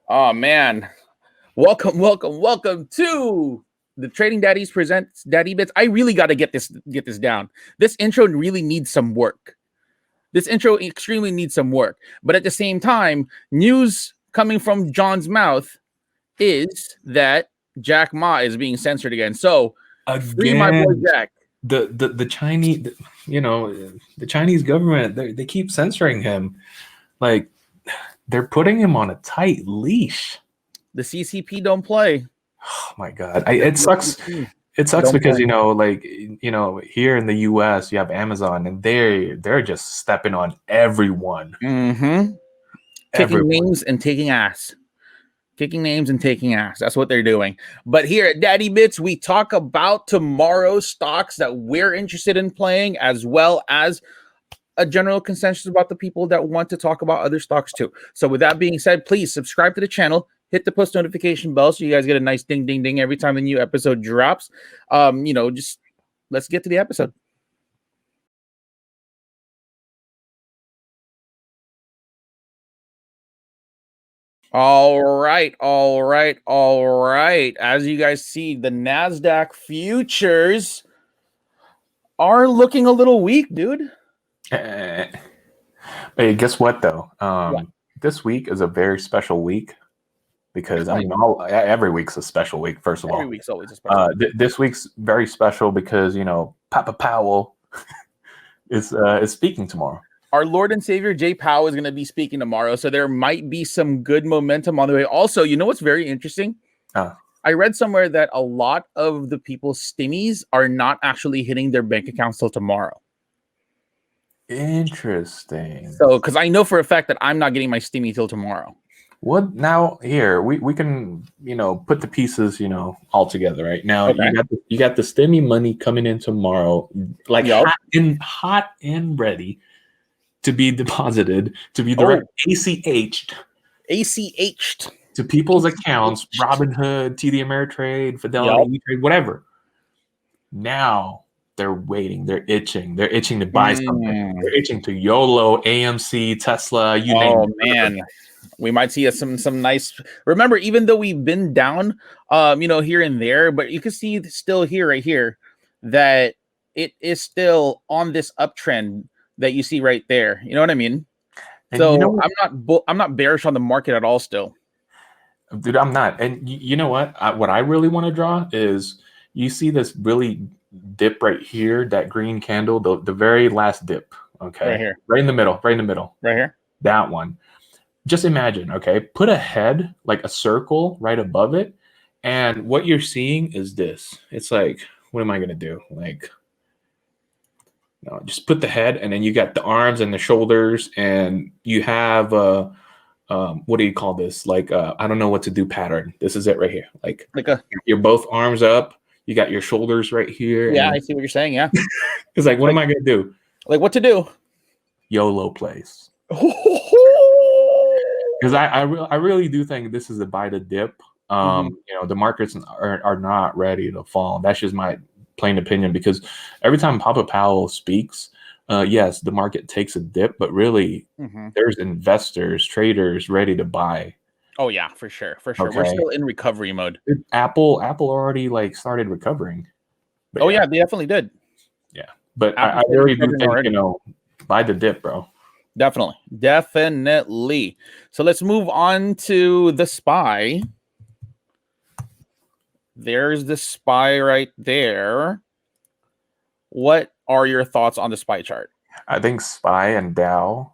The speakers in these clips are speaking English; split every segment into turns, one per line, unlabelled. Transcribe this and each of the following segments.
Oh man, welcome to the Trading Daddies presents Daddy Bits. I really got to get this down. This intro really needs some work. This intro extremely needs some work. But at the same time, news coming from John's mouth is that Jack Ma is being censored again. So free my boy Jack.
The Chinese, the Chinese government, they keep censoring him. Like, they're putting him on a tight leash.
The CCP don't play.
Oh my God. It sucks. It sucks because, here in the US, you have Amazon and they're just stepping on everyone.
Kicking names and taking ass. Kicking names and taking ass. That's what they're doing. But here at Daddy Bits, we talk about tomorrow's stocks that we're interested in playing, as well as a general consensus about the people that want to talk about other stocks too. So with that being said, please subscribe to the channel, hit the post notification bell so you guys get a nice ding, ding, ding every time the new episode drops. Just let's get to the episode. All right. As you guys see, the Nasdaq Futures are looking a little weak, dude.
Hey, guess what though? This week is a very special week because every week's a special week. First of all,
every week's always a special week.
This week's very special because Papa Powell is speaking tomorrow.
Our Lord and Savior Jay Powell is going to be speaking tomorrow, so there might be some good momentum on the way. Also, you know what's very interesting? I read somewhere that a lot of the people's stimmies are not actually hitting their bank accounts till tomorrow.
Interesting.
So, because I know for a fact that I'm not getting my stimmy till tomorrow.
What now? Here we can put the pieces all together right now. Okay. You got the stimmy money coming in tomorrow, like hot and ready to be deposited, to be direct ACH'd to people's accounts, Robinhood, TD Ameritrade, Fidelity, E-Trade, whatever. Now they're waiting. They're itching. They're itching to buy something. They're itching to YOLO, AMC, Tesla, you name it.
Oh, man. We might see some nice. Remember, even though we've been down, here and there, but you can see still here, right here, that it is still on this uptrend that you see right there. You know what I mean? And so I'm not bearish on the market at all still.
Dude, I'm not. And you know what? What I really want to draw is you see this really dip right here, that green candle, the very last dip. Okay.
Right here.
Right in the middle. Right
here.
That one. Just imagine, okay, put a head, like a circle right above it. And what you're seeing is this. It's like, what am I going to do? Like, no, just put the head, and then you got the arms and the shoulders, and you have what do you call this? Like I don't know what to do pattern. This is it right here. Like you're both arms up. You got your shoulders right here.
Yeah, I see what you're saying. Yeah.
It's like, what am I gonna do?
Like what to do?
YOLO plays. Because I really do think this is a buy to dip. The markets are not ready to fall. That's just my plain opinion, because every time Papa Powell speaks, yes, the market takes a dip, but really there's investors, traders ready to buy.
Oh yeah, for sure. Okay. We're still in recovery mode.
Apple already started recovering.
But yeah, they definitely did.
Yeah, but I really do think buy the dip, bro.
Definitely. So let's move on to the SPY. There's the SPY right there. What are your thoughts on the SPY chart?
I think SPY and Dow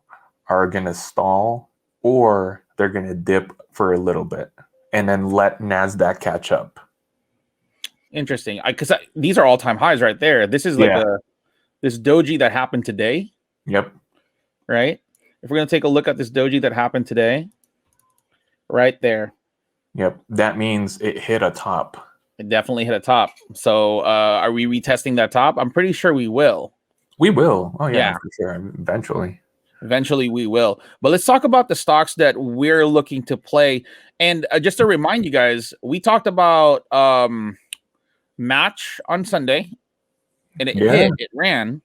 are going to stall, or they're going to dip for a little bit and then let NASDAQ catch up.
Interesting. Because these are all-time highs right there. This is like this doji that happened today.
Yep.
Right? If we're going to take a look at this doji that happened today, right there.
Yep. That means it hit a top.
It definitely hit a top. So are we retesting that top? I'm pretty sure we will.
We will. Oh, yeah. For sure. Eventually
we will. But let's talk about the stocks that we're looking to play. And just to remind you guys, we talked about Match on Sunday. And it ran.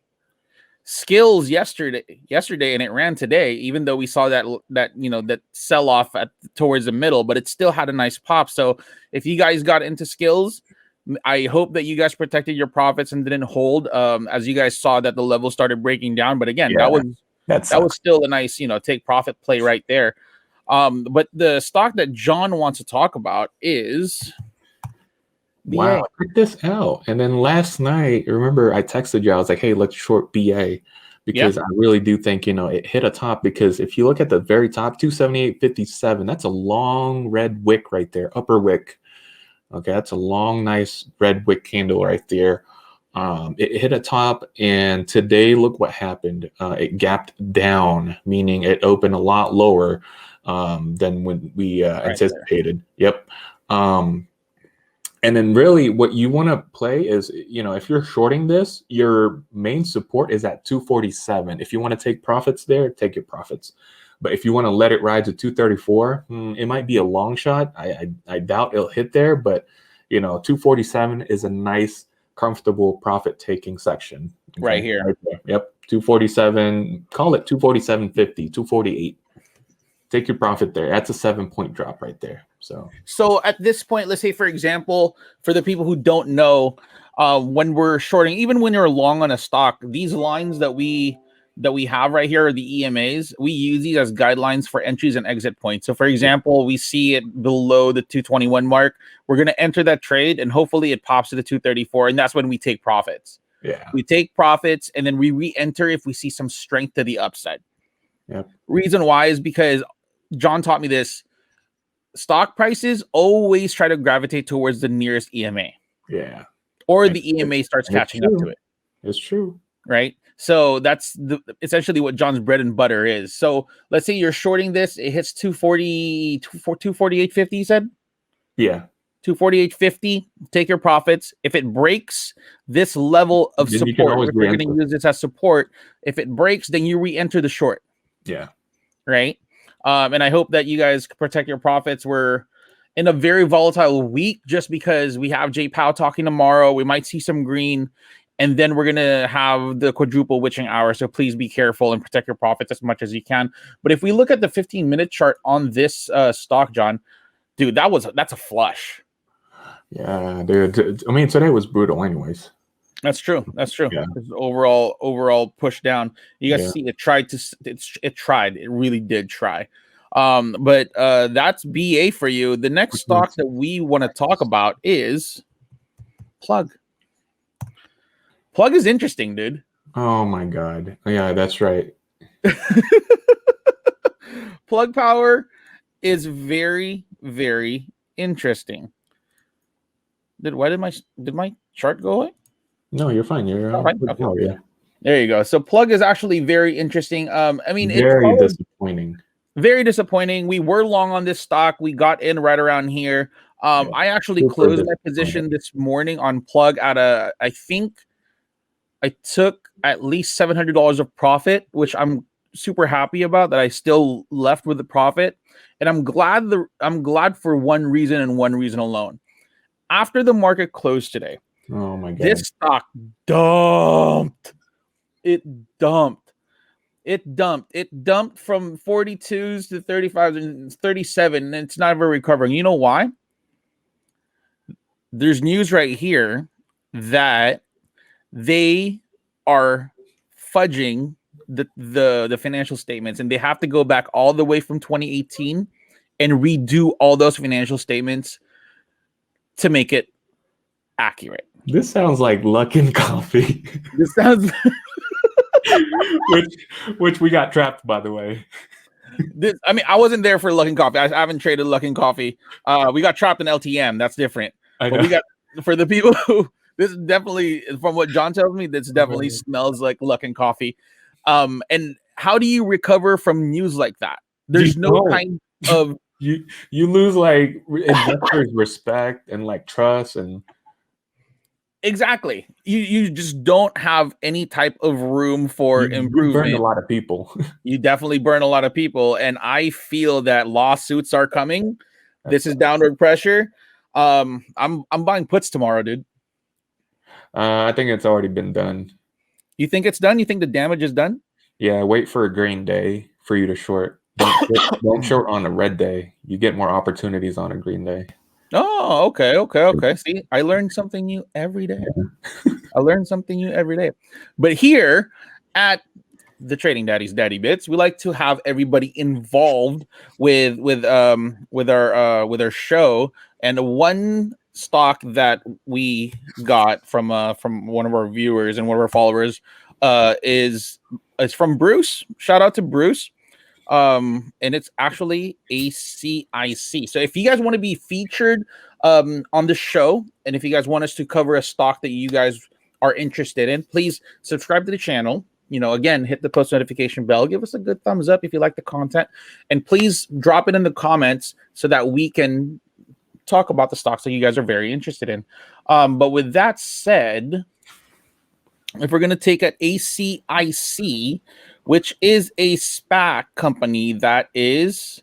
Skills yesterday, and it ran today, even though we saw that sell off towards the middle, but it still had a nice pop. So if you guys got into Skills, I hope that you guys protected your profits and didn't hold, as you guys saw that the level started breaking down. But again, that was still a nice, take profit play right there. But the stock that John wants to talk about is BA.
Wow, check this out. And then last night, remember I texted you, I was like, hey, let's short BA, because I really do think, it hit a top, because if you look at the very top, 278.57, that's a long red wick right there, upper wick. Okay, that's a long, nice red wick candle right there. It hit a top, and today, look what happened. It gapped down, meaning it opened a lot lower than when we anticipated. Yep. And then really what you want to play is, if you're shorting this, your main support is at 247. If you want to take profits there, take your profits. But if you want to let it ride to 234, it might be a long shot. I doubt it'll hit there, but 247 is a nice, comfortable profit taking section.
Okay? Right here. Right
there. Yep. 247, call it 247.50, 248. Take your profit there. That's a 7-point drop right there. So
at this point, let's say, for example, for the people who don't know, when we're shorting, even when you're long on a stock, these lines that we have right here are the EMAs. We use these as guidelines for entries and exit points. So for example, we see it below the 221 mark. We're going to enter that trade, and hopefully it pops to the 234. And that's when we take profits.
Yeah.
We take profits, and then we re-enter if we see some strength to the upside.
Yep.
Reason why is because John taught me this. Stock prices always try to gravitate towards the nearest EMA.
Yeah.
Or the EMA starts catching up to it.
It's true.
Right? So that's essentially what John's bread and butter is. So let's say you're shorting this. It hits 240, 248.50, you said?
Yeah.
248.50. Take your profits. If it breaks this level of support, we're going to use this as support. If it breaks, then you re-enter the short.
Yeah.
Right? And I hope that you guys protect your profits. We're in a very volatile week just because we have Jay Powell talking tomorrow. We might see some green, and then we're going to have the quadruple witching hour. So please be careful and protect your profits as much as you can. But if we look at the 15-minute chart on this stock, John, dude, that's a flush.
Yeah, dude. I mean, today was brutal anyways.
That's true. Yeah. Overall push down. You guys see it tried. It really did try. But that's BA for you. The next stock that we want to talk about is Plug. Plug is interesting, dude.
Oh my God. Yeah, that's right.
Plug Power is very, very interesting. Did my chart go away?
No, you're fine. You're fine. Okay. Oh, yeah.
There you go. So Plug is actually very interesting. I mean,
very disappointing.
Very disappointing. We were long on this stock. We got in right around here. I actually closed my position this morning on Plug at I think I took at least $700 of profit, which I'm super happy about that I still left with the profit. And I'm glad for one reason and one reason alone. After the market closed today,
oh my God,
this stock dumped. It dumped from 42s to 35s and 37, and it's not ever recovering. You know why? There's news right here that they are fudging the financial statements, and they have to go back all the way from 2018 and redo all those financial statements to make it accurate.
This sounds like Luckin Coffee.
This sounds
which we got trapped, by the way.
I mean, I wasn't there for Luckin Coffee. I haven't traded Luckin Coffee. We got trapped in LTM. That's different. But we got, for the people who, this is definitely, from what John tells me, this definitely smells like Luckin Coffee. And how do you recover from news like that? There's no kind of
you lose like investors' respect and like trust and
exactly. You just don't have any type of room for improvement.
You burn a lot of people.
You definitely burn a lot of people, and I feel that lawsuits are coming. This is downward pressure. I'm buying puts tomorrow, dude.
I think it's already been done.
You think it's done? You think the damage is done?
Yeah, wait for a green day for you to short. Don't short on a red day. You get more opportunities on a green day.
Oh, okay. See, I learned something new every day. I learn something new every day. But here at the Trading Daddies Daddy Bits, we like to have everybody involved with our show. And one stock that we got from one of our viewers and one of our followers is from Bruce. Shout out to Bruce. And it's actually ACIC. So if you guys want to be featured on the show, and if you guys want us to cover a stock that you guys are interested in, please subscribe to the channel. Again, hit the post notification bell, give us a good thumbs up if you like the content, and please drop it in the comments so that we can talk about the stocks that you guys are very interested in. But with that said, if we're going to take at ACIC, which is a SPAC company that is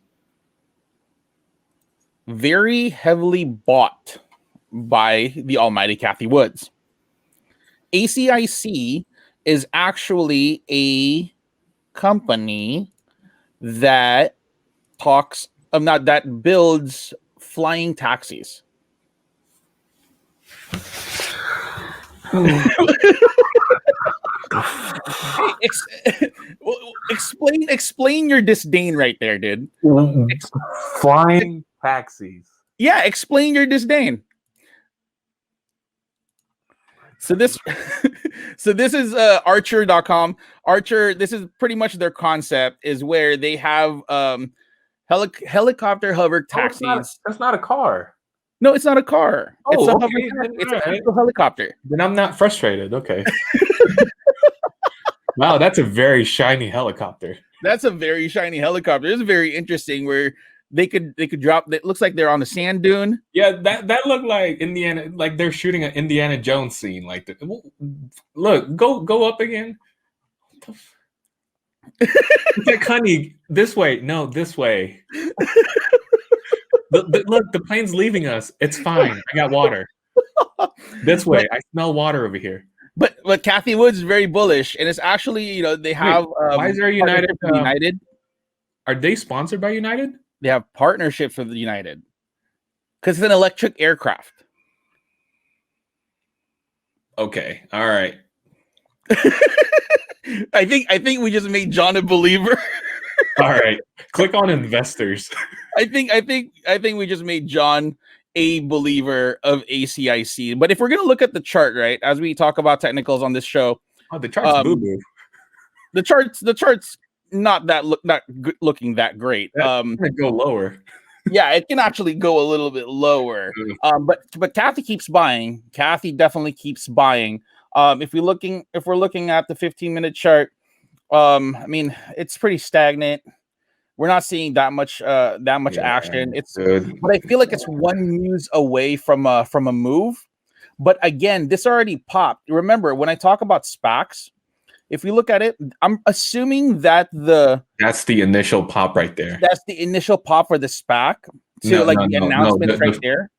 very heavily bought by the almighty Cathie Woods. ACIC is actually a company that that builds flying taxis. Explain your disdain right there, dude.
Flying taxis.
Yeah, explain your disdain. So this is archer.com. Archer, this is pretty much their concept, is where they have helicopter hover taxis.
That's not a car.
No, it's not a car. It's a hover. It's an actual helicopter.
Then I'm not frustrated. Okay. Wow, that's a very shiny helicopter.
That's a very shiny helicopter. It's very interesting where they could drop. It looks like they're on the sand dune.
Yeah, that looked like Indiana, like they're shooting an Indiana Jones scene. Like, look, go up again. Like, honey, this way. No, this way. Look, the plane's leaving us. It's fine. I got water. This way. I smell water over here.
But Cathie Woods is very bullish, and it's actually, they have.
Why is there United?
United?
Are they sponsored by United?
They have partnerships with United because it's an electric aircraft.
Okay, all right.
I think we just made John a believer.
All right, click on investors.
I think we just made John a believer of ACIC. But if we're gonna look at the chart, right, as we talk about technicals on this show,
the chart's boo-boo.
The chart's not looking that great.
Go lower.
Yeah, it can actually go a little bit lower. But Cathie keeps buying. Cathie definitely keeps buying. If we're looking at the 15-minute chart, I mean, it's pretty stagnant. We're not seeing that much action. But I feel like it's one news away from a move. But again, this already popped. Remember, when I talk about SPACs, if we look at it, I'm assuming that that's
the initial pop right there.
That's the initial pop for the SPAC. So the announcement right there.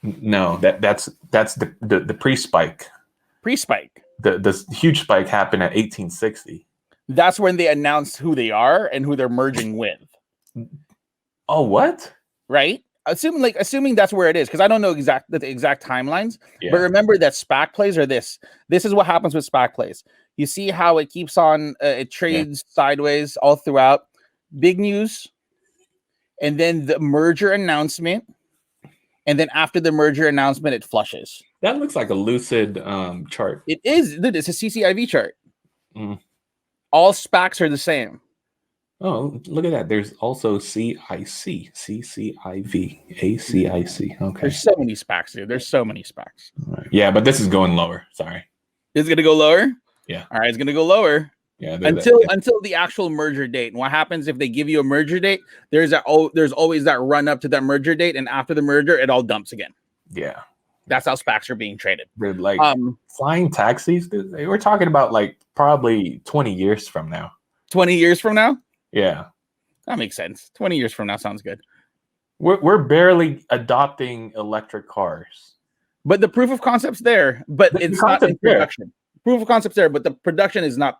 No, that's the pre-spike.
Pre-spike.
The huge spike happened at 1860.
That's when they announced who they are and who they're merging with.
Oh, what?
Right? Assuming that's where it is, because I don't know the exact timelines. Yeah. But remember that SPAC plays are this. This is what happens with SPAC plays. You see how it keeps on, it trades sideways all throughout. Big news. And then the merger announcement. And then after the merger announcement, it flushes.
That looks like a lucid chart.
It is. It's a CCIV chart. Mm. All SPACs are the same.
Oh, look at that. There's also CIC, CCIV, ACIC. Okay.
There's so many SPACs, dude. There's so many SPACs.
Right. Yeah, but this is going lower. Sorry.
It's going to go lower?
Yeah.
All right, it's going to go lower.
Yeah.
Until the actual merger date. And what happens if they give you a merger date? There's always that run up to that merger date, and after the merger, it all dumps again.
Yeah.
That's how SPACs are being traded.
They're like flying taxis. We're talking about like probably 20 years from now.
20 years from now?
Yeah.
That makes sense. 20 years from now sounds good.
We're barely adopting electric cars.
But the proof of concept's there, but it's not in production. Proof of concept's there, but the production is not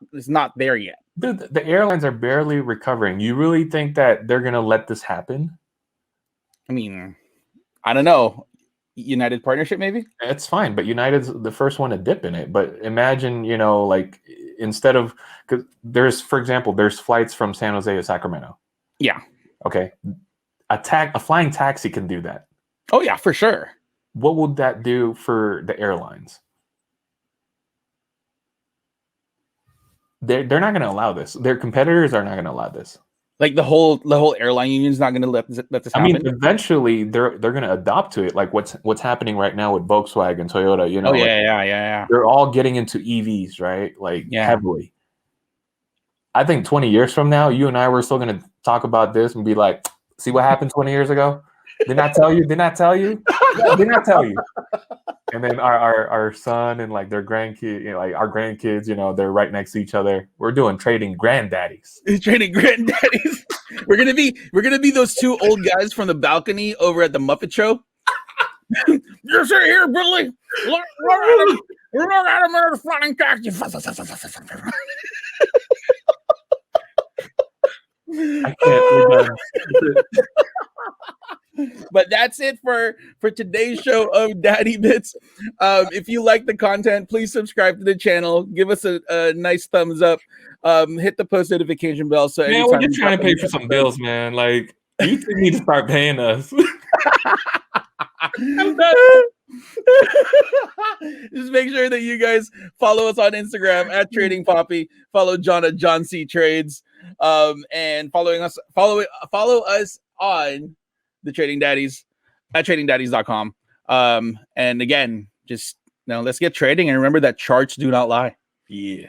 there yet.
Dude, the airlines are barely recovering. You really think that they're gonna let this happen?
I mean, I don't know. United partnership, maybe?
It's fine, but United's the first one to dip in it. But imagine, like instead of, because there's, for example, there's flights from San Jose to Sacramento.
Yeah.
Okay. A flying taxi can do that.
Oh yeah, for sure.
What would that do for the airlines? They're not going to allow this. Their competitors are not going to allow this.
Like the whole airline union is not going to let this happen.
I mean, eventually they're going to adopt to it. Like what's happening right now with Volkswagen, Toyota.
Oh yeah.
They're all getting into EVs, right? Like heavily. I think 20 years from now, you and I were still going to talk about this and be like, "See what happened 20 years ago? Did not tell you? Did not tell you? Yeah, did not tell you?" And then our son and like their grandkid, like our grandkids, they're right next to each other. We're doing trading granddaddies.
Trading granddaddies. We're gonna be those two old guys from the balcony over at the Muppet Show. You're sitting here, Billy. Look at him. Look at him in the flying taxi.
I can't.
But that's it for today's show of Daddy Bits. If you like the content, please subscribe to the channel. Give us a nice thumbs up. Hit the post notification bell. So
man, we're just trying to pay for some bills, man. Like you need to start paying us.
Just make sure that you guys follow us on Instagram at Trading Poppy. Follow John at John C Trades. And follow us on the Trading Daddies at tradingdaddies.com. And again, just let's get trading, and remember that charts do not lie.
Yeah.